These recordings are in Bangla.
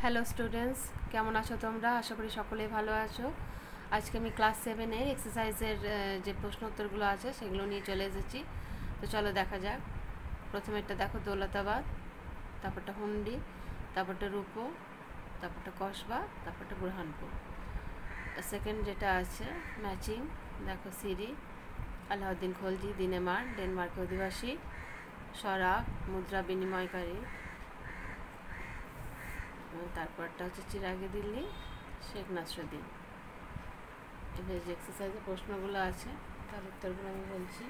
হ্যালো স্টুডেন্টস, কেমন আছো তোমরা? আশা করি সকলেই ভালো আছো। আজকে আমি ক্লাস 7-এর এক্সারসাইজের যে প্রশ্ন উত্তরগুলো আছে সেগুলো নিয়ে চলে এসেছি। তো চলো দেখা যাক। প্রথমেরটা দেখো দৌলতাবাদ, তারপরটা হুন্ডি, তারপরটা রূপো, তারপরটা কসবা, তারপরটা বুরহানপুর। সেকেন্ড যেটা আছে ম্যাচিং, দেখো সিরি, আলাউদ্দিন খলজি, দিনেমার, ডেনমার্কের অধিবাসী, শরাব, মুদ্রা বিনিময়কারী। তারপরটা হচ্ছে চিরাগে দিল্লি, শেখ নাসরুদ্দিন। এবার যে এক্সারসাইজের প্রশ্নগুলো আছে তার উত্তরগুলো আমি বলছি।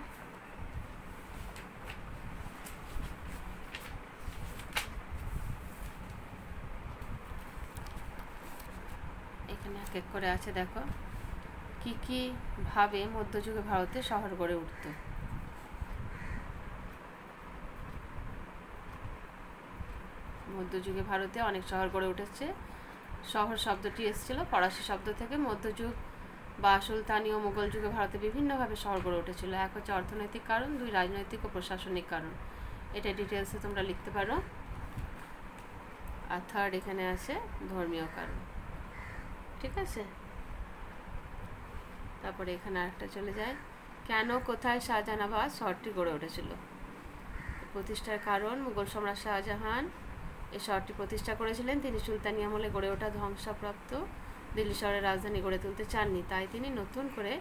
এখানে এক এক করে আছে, দেখো কি কি ভাবে মধ্যযুগে ভারতে শহর গড়ে উঠত। মধ্যযুগে ভারতে অনেক শহর গড়ে উঠেছে। শহর শব্দটি এসেছিল ফরাসি শব্দ থেকে। মধ্যযুগ বা সুলতানি ও মুঘল যুগে ভারতে বিভিন্নভাবে শহর গড়ে উঠেছিল। এক হচ্ছে অর্থনৈতিক কারণ, দুই রাজনৈতিক ও প্রশাসনিক কারণ। এটা ডিটেলসে তোমরা লিখতে পারো। আর থার্ড এখানে আছে ধর্মীয় কারণ। ঠিক আছে, তারপরে এখানে আরেকটা চলে যায়, কেন কোথায় শাহজাহানাবাদ শহরটি গড়ে উঠেছিল। প্রতিষ্ঠার কারণ, মুঘল সম্রাট শাহজাহান এই শহরটি প্রতিষ্ঠা করেছিলেন। তিনি সুলতানি আমলে গড়ে ওঠা ধ্বংসপ্রাপ্ত দিল্লি শহরের রাজধানী গড়ে তুলতে চাননি, তাই তিনি নতুন করে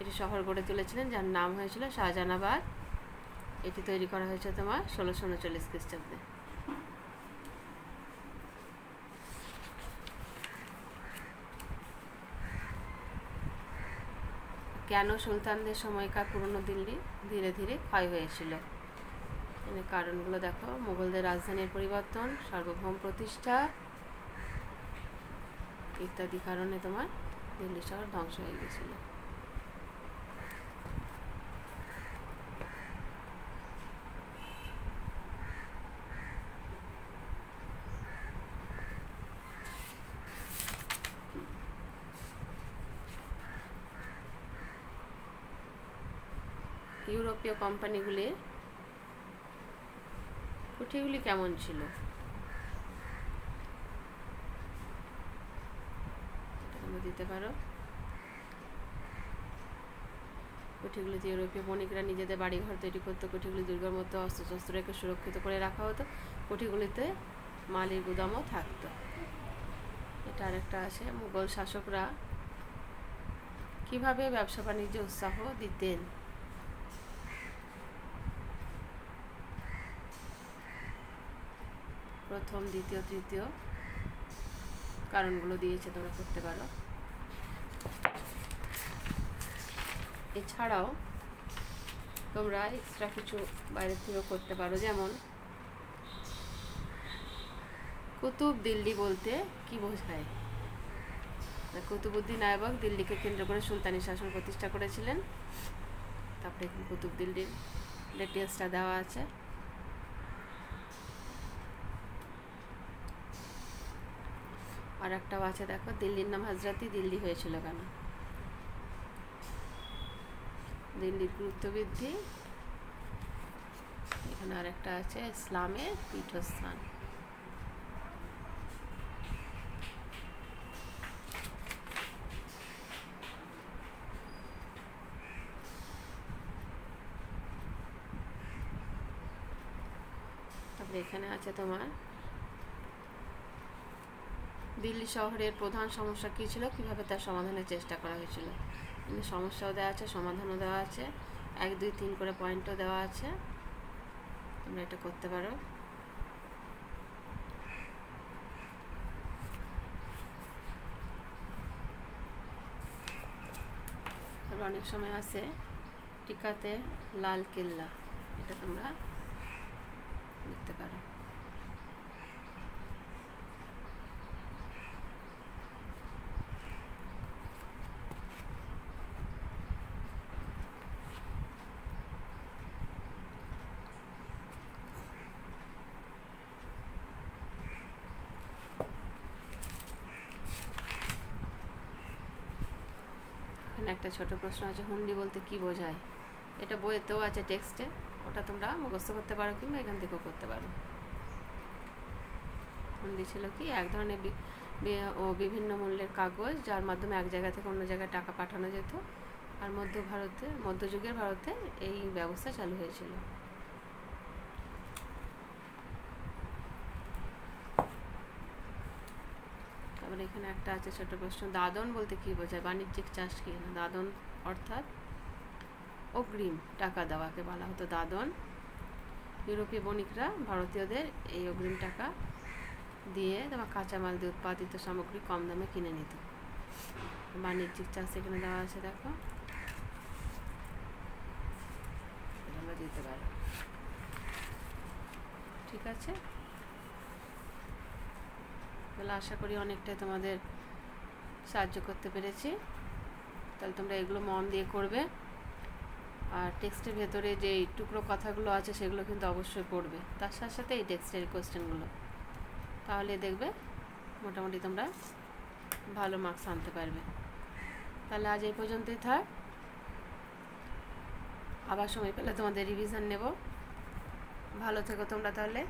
এটি শহর গড়ে তুলেছিলেন, যার নাম হয়েছিল শাহজাহানাবাদ। এটি তৈরি করা হয়েছে তোমার 1639 খ্রিস্টাব্দে। কেন সুলতানদের সময়কার পুরনো দিল্লি ধীরে ধীরে ক্ষয় হয়েছিল। এখানে কারণগুলো দেখো, মুঘলদের রাজধানীর পরিবর্তন, সার্বভৌম প্রতিষ্ঠা ইত্যাদি কারণে তোমার দিল্লি শহর ধ্বংস হয়ে গেছিল। ইউরোপীয় কোম্পানিগুলির কুঠিগুলি কেমন ছিল? দিতে পারো। কুঠিগুলিতে ইউরোপীয় বণিকরা নিজেদের বাড়িঘর তৈরি করতো। কুঠিগুলি দুর্গের মতো অস্ত্রশস্ত্র রেখে সুরক্ষিত করে রাখা হতো। কুঠিগুলিতে মালির গুদামও থাকতো। এটা আরেকটা আছে, মুঘল শাসকরা কিভাবে ব্যবসা বাণিজ্যে উৎসাহ দিতেন। প্রথম, দ্বিতীয়, তৃতীয় কারণগুলো দিয়েছে, তোমরা করতে পারো। এছাড়াও তোমরা এক্সট্রা কিছু বাইরে থেকেও করতে পারো, যেমন কুতুব দিল্লি বলতে কি বোঝায়। কুতুবউদ্দিন আইবক দিল্লিকে কেন্দ্র করে সুলতানি শাসন প্রতিষ্ঠা করেছিলেন। তারপরে এখানে কুতুব দিল্লির ডিটেলসটা দেওয়া আছে। আর একটাও আছে, দেখো দিল্লির নাম হাজরাতি দিল্লি হয়েছিল কেন। দিল্লির গুরুত্ব বৃদ্ধি। এখানে আর একটা আছে, ইসলামের পীঠস্থান। তারপরে এখানে আছে তোমার দিল্লি শহরের প্রধান সমস্যা কী ছিল, কীভাবে তার সমাধানের চেষ্টা করা হয়েছিল। এখানে সমস্যাও দেওয়া আছে, সমাধানও দেওয়া আছে, 1, 2, 3 করে পয়েন্টও দেওয়া আছে। তোমরা এটা করতে পারো। তারপর অনেক সময় আছে টিকাতে লাল কেল্লা, এটা তোমরা লিখতে পারো। একটা ছোট প্রশ্ন আছে, হুন্ডি বলতে কি বোঝায়। এটা বইয়েতেও আছে টেক্সটে, ওটা তোমরা মুখস্থ করতে পারো কিংবা এখান থেকেও করতে পারো। দিয়েছিল কি এক ধরনের বিভিন্ন মূল্যের কাগজ, যার মাধ্যমে এক জায়গা থেকে অন্য জায়গায় টাকা পাঠানো যেত। আর মধ্যযুগের ভারতে এই ব্যবস্থা চালু হয়েছিল। তারপরে এখানে একটা আছে ছোট প্রশ্ন, দাদন বলতে কি বোঝায়? বাণিজ্যিক চাষ কি? দাদন অর্থাৎ অগ্রিম টাকা দেওয়াকে বলা হতো দাদন। ইউরোপীয় বণিকরা ভারতীয়দের এই অগ্রিম টাকা দিয়ে তোমার কাঁচামাল দিয়ে উৎপাদিত সামগ্রী কম দামে কিনে নিত। বাণিজ্যিক চাষ এখানে দেওয়া আছে, দেখো আমরা দিতে পারো। ঠিক আছে, তাহলে আশা করি অনেকটাই তোমাদের সাহায্য করতে পেরেছি। তাহলে তোমরা এগুলো মন দিয়ে করবে, আর টেক্সটের ভেতরে যে টুকরো কথাগুলো আছে সেগুলো কিন্তু অবশ্যই পড়বে, তার সাথে সাথে এই টেক্সটের কোয়েশ্চেনগুলো, তাহলে দেখবে মোটামুটি তোমরা ভালো মার্কস আনতে পারবে। তাহলে আজ এই পর্যন্তই থাক, আবার সময় পেলে তোমাদের রিভিশন নেব। ভালো থেকো তোমরা তাহলে।